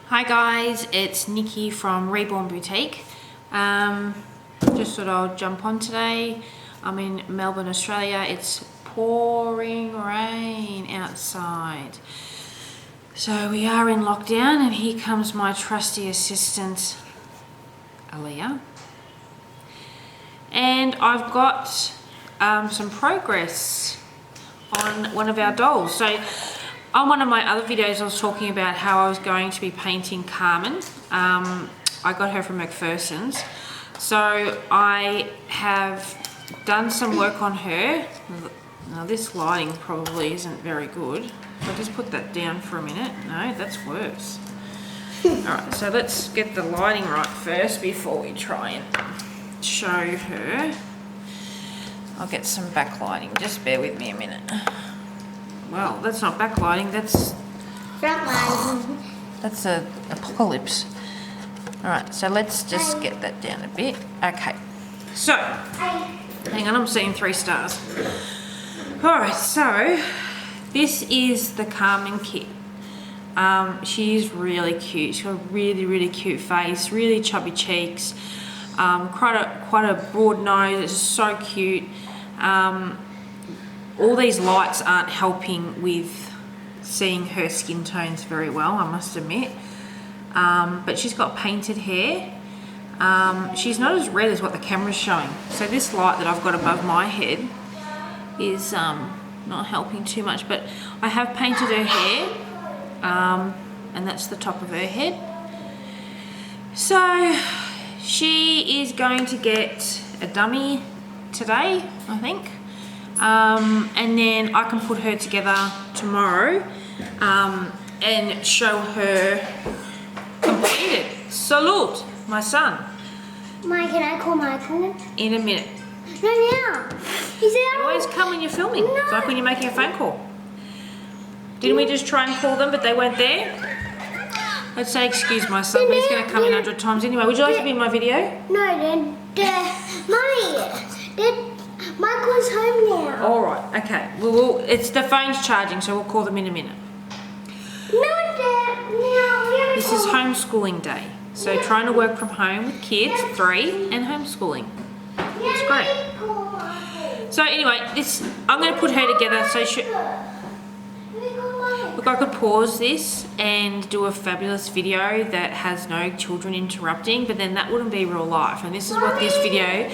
Hi guys, it's Nikki from Reborn Boutique. Just thought I'll jump on today. I'm in Melbourne, Australia. It's pouring rain outside. So we are in lockdown, and here comes my trusty assistant, Aaliyah. And I've got some progress on one of our dolls. So on one of my other videos, I was talking about how I was going to be painting Carmen. I got her from McPherson's. So I have done some work on her. Now this lighting probably isn't very good. I'll just put that down for a minute. No, that's worse. Alright, so let's get the lighting right first before we try and show her. I'll get some backlighting. Just bear with me a minute. Well, that's not backlighting, that's frontlighting. That's a apocalypse. Alright, so let's just get that down a bit. Okay, so hang on, I'm seeing 3 stars. Alright, so this is the Carmen kit. She's really cute. She's got a really cute face, really chubby cheeks, quite a broad nose. It's just so cute. All these lights aren't helping with seeing her skin tones very well, I must admit. But she's got painted hair. She's not as red as what the camera's showing. So this light that I've got above my head is not helping too much, but I have painted her hair, and that's the top of her head. So she is going to get a dummy today, I think. And then I can put her together tomorrow and show her completed. Salute, my son. Mike, can I call Michael? In a minute. No, now. He said You always come when you're filming. No. It's like when you're making a phone call. Didn't we just try and call them, but they weren't there? Let's say excuse my son, but he's going to come in 100 times anyway. Would you like to be in my video? No, Mommy, Michael's home now. All right, okay. Well, it's the phone's charging, so we'll call them in a minute. No, Dad, no. This is homeschooling day. So trying to work from home with kids, 3, and homeschooling. It's great. So anyway, I'm going to put her together. So look, I could pause this and do a fabulous video that has no children interrupting, but then that wouldn't be real life. And this is what this video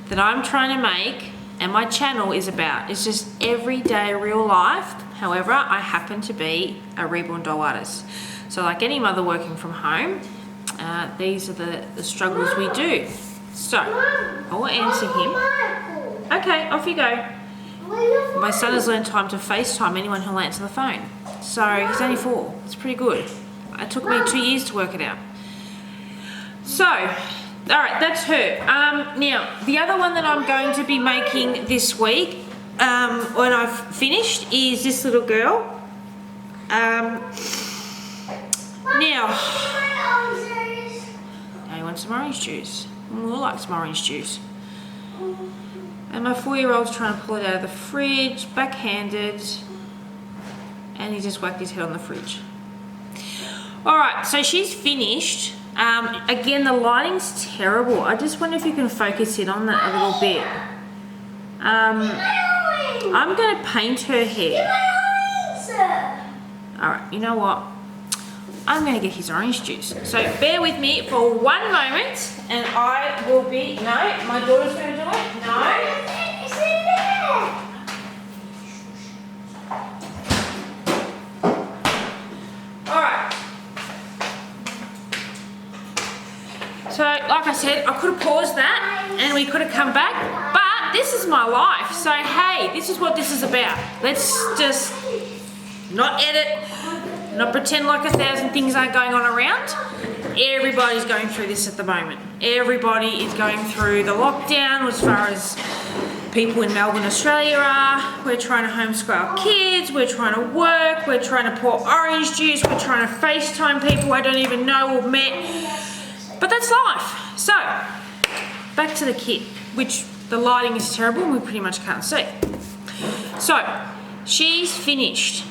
that I'm trying to make and my channel is about. It's just everyday real life. However, I happen to be a reborn doll artist. So like any mother working from home, these are the struggles we do. So I will answer him. Okay, off you go. My son has learned time to FaceTime anyone who'll answer the phone. So he's only 4. It's pretty good. It took me 2 years to work it out. So, alright, that's her. Now, the other one that I'm going to be making this week, when I've finished, is this little girl. Now, I want some orange juice. We'll like some orange juice. And my 4-year-old's trying to pull it out of the fridge, backhanded, and he just whacked his head on the fridge. Alright, so she's finished. Again, the lighting's terrible. I just wonder if you can focus in on that a little bit. I'm going to paint her hair. Alright, you know what? I'm going to get his orange juice. So bear with me for 1 moment and I will be... No, my daughter's going to do it. No. Alright. So, like I said, I could have paused that and we could have come back, but this is my life. So, hey, this is what this is about. Let's just not edit, not pretend like 1,000 things aren't going on around. Everybody's going through this at the moment. Everybody is going through the lockdown as far as people in Melbourne, Australia are. We're trying to homeschool our kids, we're trying to work, we're trying to pour orange juice, we're trying to FaceTime people I don't even know or met. But that's life. So, back to the kit, which the lighting is terrible and we pretty much can't see. So, she's finished.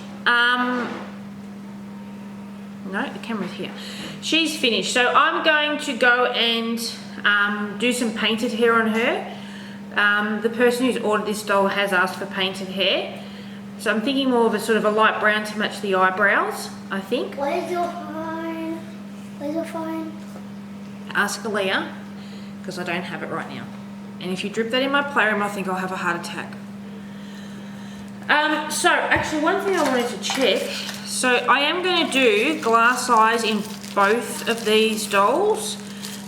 No, the camera's here. She's finished. So I'm going to go and do some painted hair on her. The person who's ordered this doll has asked for painted hair. So I'm thinking more of a sort of a light brown to match the eyebrows, I think. Where's your phone? Where's your phone? Ask Aaliyah, because I don't have it right now. And if you drip that in my playroom, I think I'll have a heart attack. So actually one thing I wanted to check. So I am going to do glass eyes in both of these dolls.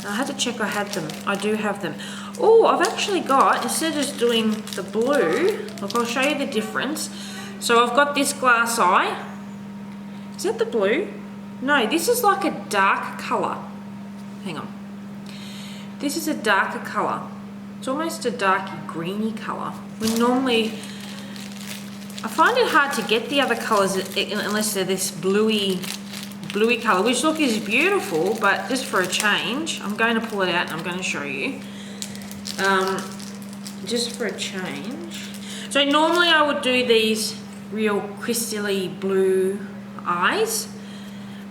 I had to check I had them. I do have them. Oh, I've actually got, instead of just doing the blue, look, I'll show you the difference. So I've got this glass eye. Is that the blue? No, this is like a dark colour. Hang on. This is a darker colour. It's almost a darky greeny colour. We normally, I find it hard to get the other colours unless they're this bluey colour, which look is beautiful, but just for a change, I'm going to pull it out and I'm going to show you. Just for a change. So normally I would do these real crystally blue eyes,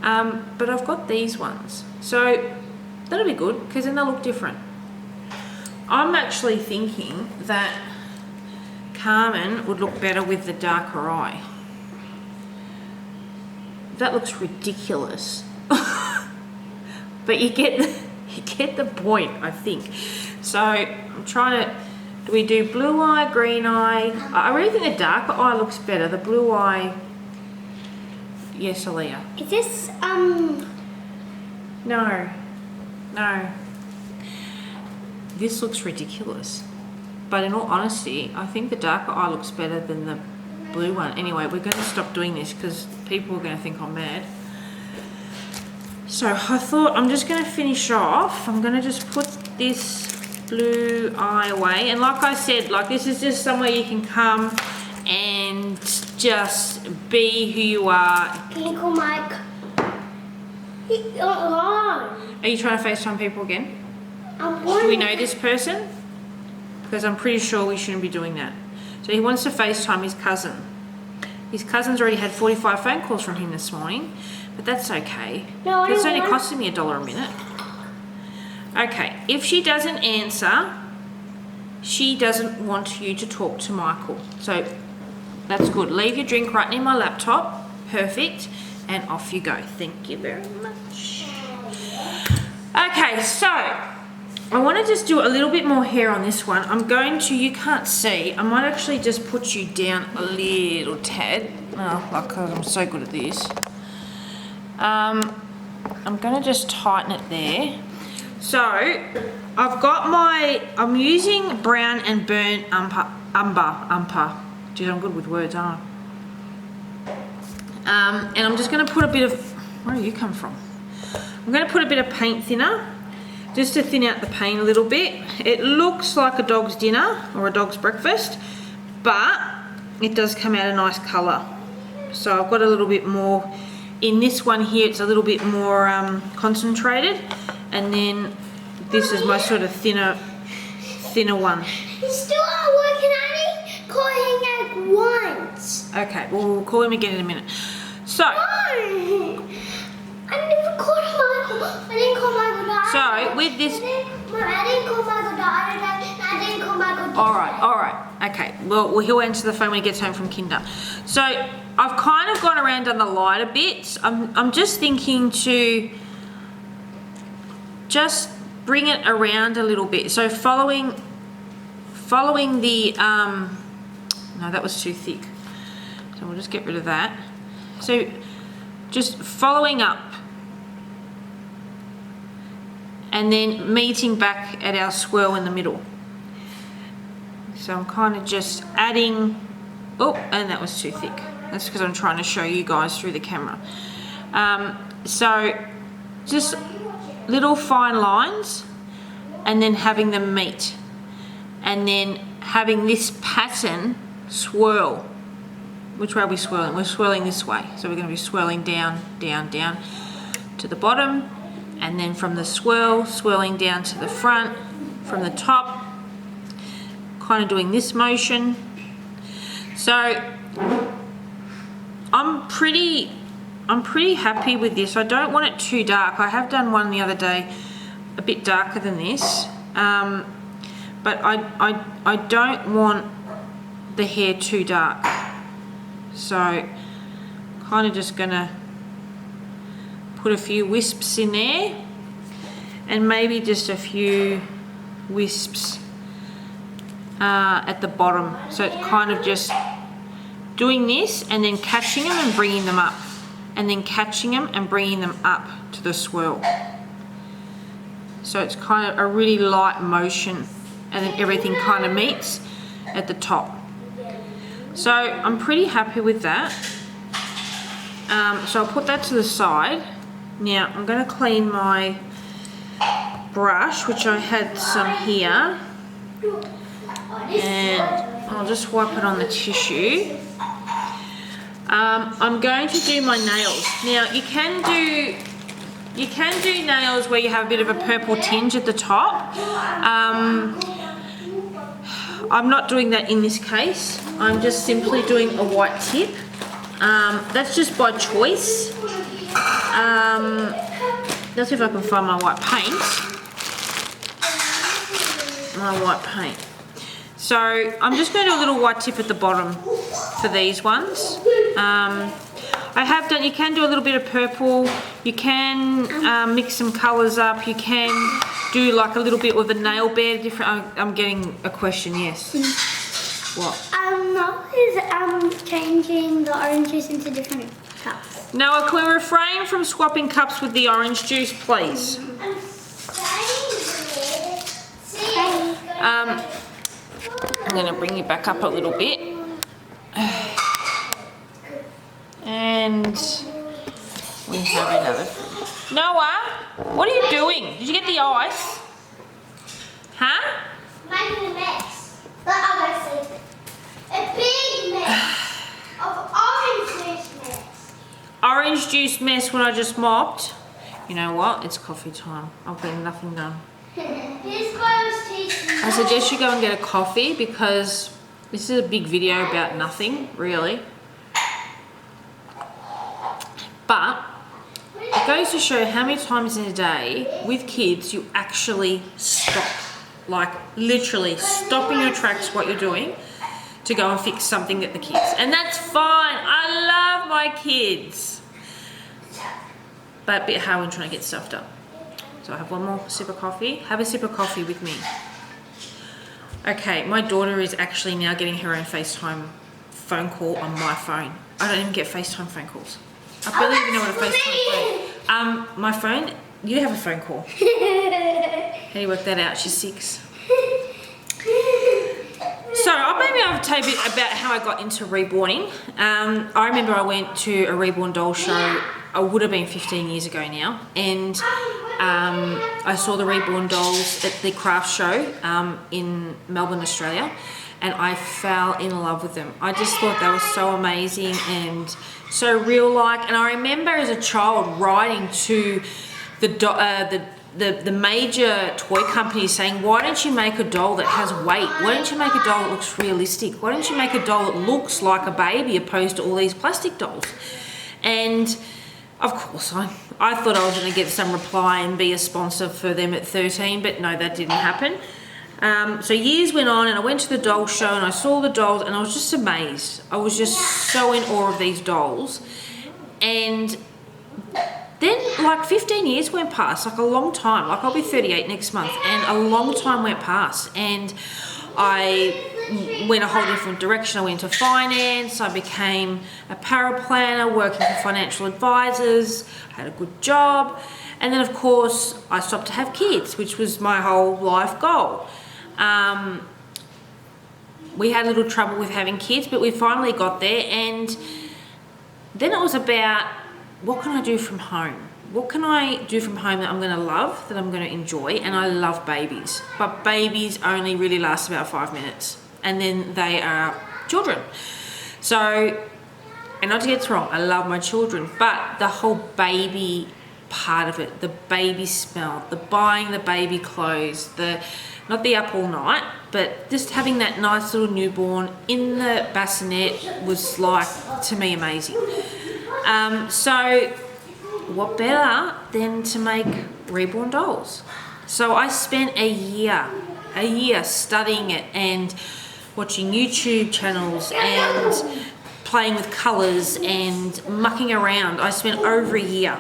but I've got these ones. So that'll be good because then they'll look different. I'm actually thinking that Carmen would look better with the darker eye. That looks ridiculous. But you get the point, I think. So I'm trying to, do we do blue eye, green eye? I really think the darker eye looks better. The blue eye, yes, Aaliyah. Is this, No. This looks ridiculous. But in all honesty, I think the darker eye looks better than the blue one. Anyway, we're going to stop doing this because people are going to think I'm mad. So I thought I'm just going to finish off. I'm going to just put this blue eye away. And like I said, like this is just somewhere you can come and just be who you are. can you call Mike? Are you trying to FaceTime people again? Do we know this person? Because I'm pretty sure we shouldn't be doing that. So he wants to FaceTime his cousin. His cousin's already had 45 phone calls from him this morning, but that's okay. No, it's only costing me $1 a minute. Okay, if she doesn't answer, she doesn't want you to talk to Michael. So that's good. Leave your drink right near my laptop. Perfect. And off you go. Thank you very much. Okay, so I want to just do a little bit more hair on this one. I'm going to, you can't see, I might actually just put you down a little tad. Oh, like, because I'm so good at this. I'm going to just tighten it there. So, I've got I'm using brown and burnt umber. Geez, I'm good with words, aren't I? And I'm just going to put a bit of, where do you come from? I'm going to put a bit of paint thinner, just to thin out the paint a little bit. It looks like a dog's dinner or a dog's breakfast, but it does come out a nice colour. So I've got a little bit more, in this one here it's a little bit more concentrated, and then this is my sort of thinner one. He's still not working at it. Call him at once. Okay, well we'll call him again in a minute. So, I never called Michael. I didn't call Michael. So with this, I didn't call Michael. I didn't call Michael. all right, okay. Well, he'll answer the phone when he gets home from kinder. So I've kind of gone around on the lighter bits. I'm just thinking to just bring it around a little bit. So following the no, that was too thick. So we'll just get rid of that. So just following up and then meeting back at our swirl in the middle. So I'm kind of just adding, oh, and that was too thick. That's because I'm trying to show you guys through the camera. So just little fine lines and then having them meet. And then having this pattern swirl. Which way are we swirling? We're swirling this way. So we're going to be swirling down, down, down to the bottom. And then from the swirl, swirling down to the front, from the top. Kind of doing this motion. So I'm pretty I'm pretty happy with this. I don't want it too dark. I have done one the other day a bit darker than this, but I don't want the hair too dark. So kind of just gonna put a few wisps in there, and maybe just a few wisps at the bottom. So it's kind of just doing this and then catching them and bringing them up, and then catching them and bringing them up to the swirl. So it's kind of a really light motion, and then everything kind of meets at the top. So I'm pretty happy with that. So I'll put that to the side. Now I'm going to clean my brush, which I had some here, and I'll just wipe it on the tissue. I'm going to do my nails. Now you can do nails where you have a bit of a purple tinge at the top. I'm not doing that in this case. I'm just simply doing a white tip. That's just by choice. Let's see if I can find my white paint. So I'm just going to do a little white tip at the bottom for these ones. I have done, you can do a little bit of purple, you can mix some colours up, you can do like a little bit with a nail bed, different. I'm getting a question, yes. What? Is changing the orange juice into different cups. Noah, can we refrain from swapping cups with the orange juice, please? I'm going to bring you back up a little bit. And we have another. Noah, what are you doing? Did you get the ice? Huh? Making a mess. But I'll go sleep. A big mess of orange juice mess. Orange juice mess when I just mopped. You know what? It's coffee time. I've got nothing done. I suggest you go and get a coffee, because this is a big video about nothing, really. But it goes to show how many times in a day with kids you actually stop. Like literally stop in your tracks what you're doing to go and fix something at the kids. And that's fine. I love my kids. But a bit hard when trying to get stuff done. So I have one more sip of coffee. Have a sip of coffee with me. Okay, my daughter is actually now getting her own FaceTime phone call on my phone. I don't even get FaceTime phone calls. I barely even know what a FaceTime phone. My phone, you have a phone call. How do you work that out? She's 6. So maybe I'll tell you a bit about how I got into reborning. I remember I went to a Reborn doll show. I would have been 15 years ago now, and I saw the Reborn dolls at the craft show in Melbourne, Australia, and I fell in love with them. I just thought they were so amazing and so real-like. And I remember as a child writing to the major toy companies saying, why don't you make a doll that has weight? Why don't you make a doll that looks realistic? Why don't you make a doll that looks like a baby opposed to all these plastic dolls? And of course, I thought I was going to get some reply and be a sponsor for them at 13, but no, that didn't happen. So years went on, and I went to the doll show and I saw the dolls, and I was just amazed. I was just so in awe of these dolls. And then like 15 years went past, like a long time. Like I'll be 38 next month, and a long time went past. And I went a whole different direction. I went into finance. I became a paraplanner working for financial advisors. I had a good job. And then of course I stopped to have kids, which was my whole life goal. We had a little trouble with having kids, but we finally got there. And then it was about, what can I do from home? What can I do from home that I'm going to love, that I'm going to enjoy? And I love babies, but babies only really last about 5 minutes, and then they are children. So, and not to get it wrong, I love my children, but the whole baby part of it, the baby smell, the buying the baby clothes, not the up all night, but just having that nice little newborn in the bassinet was like, to me, amazing. So what better than to make Reborn dolls? So I spent a year studying it and watching YouTube channels and playing with colours and mucking around. I spent over a year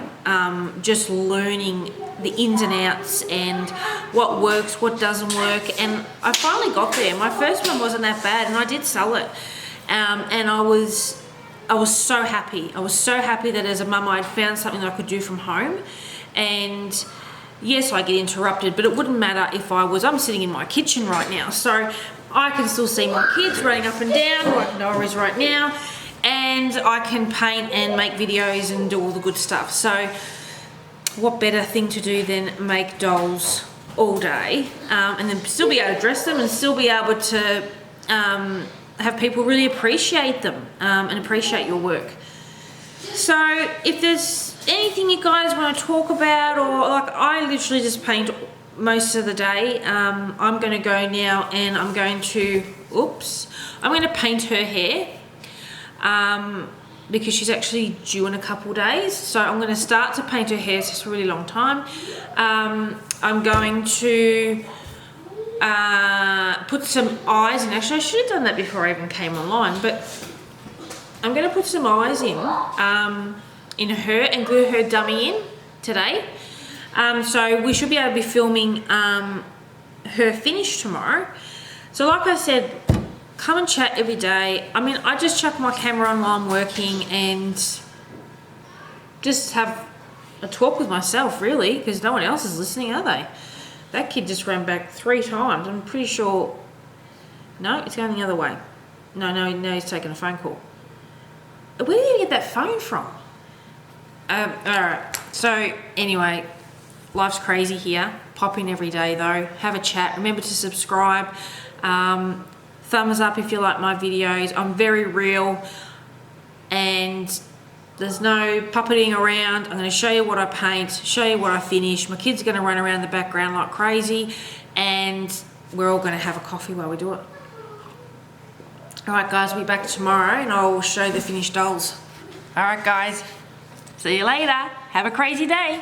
just learning the ins and outs and what works, what doesn't work, and I finally got there. My first one wasn't that bad and I did sell it, and I was so happy. I was so happy that as a mum I'd found something that I could do from home. And yes, I get interrupted, but it wouldn't matter if I'm sitting in my kitchen right now, so I can still see my kids running up and down, writing diaries right now, and I can paint and make videos and do all the good stuff. So what better thing to do than make dolls all day, and then still be able to dress them and still be able to have people really appreciate them and appreciate your work. So if there's anything you guys want to talk about, or like, I literally just paint most of the day. I'm going to go now and I'm going to paint her hair because she's actually due in a couple days. So I'm going to start to paint her hair. It's just a really long time. I'm going to put some eyes in. Actually, I should have done that before I even came online, but I'm going to put some eyes in her and glue her dummy in today. So we should be able to be filming her finish tomorrow. So like I said, come and chat every day. I mean, I just chuck my camera on while I'm working and just have a talk with myself, really, because no one else is listening, are they? That kid just ran back 3 times. I'm pretty sure. No, it's going the other way. No, he's taking a phone call. Where did he get that phone from? Alright, so anyway, life's crazy here. Pop in every day though, have a chat. Remember to subscribe. Thumbs up if you like my videos. I'm very real and there's no puppeting around. I'm going to show you what I paint, show you what I finish. My kids are going to run around the background like crazy and we're all going to have a coffee while we do it. Alright guys, we'll be back tomorrow and I'll show the finished dolls. Alright guys, see you later. Have a crazy day.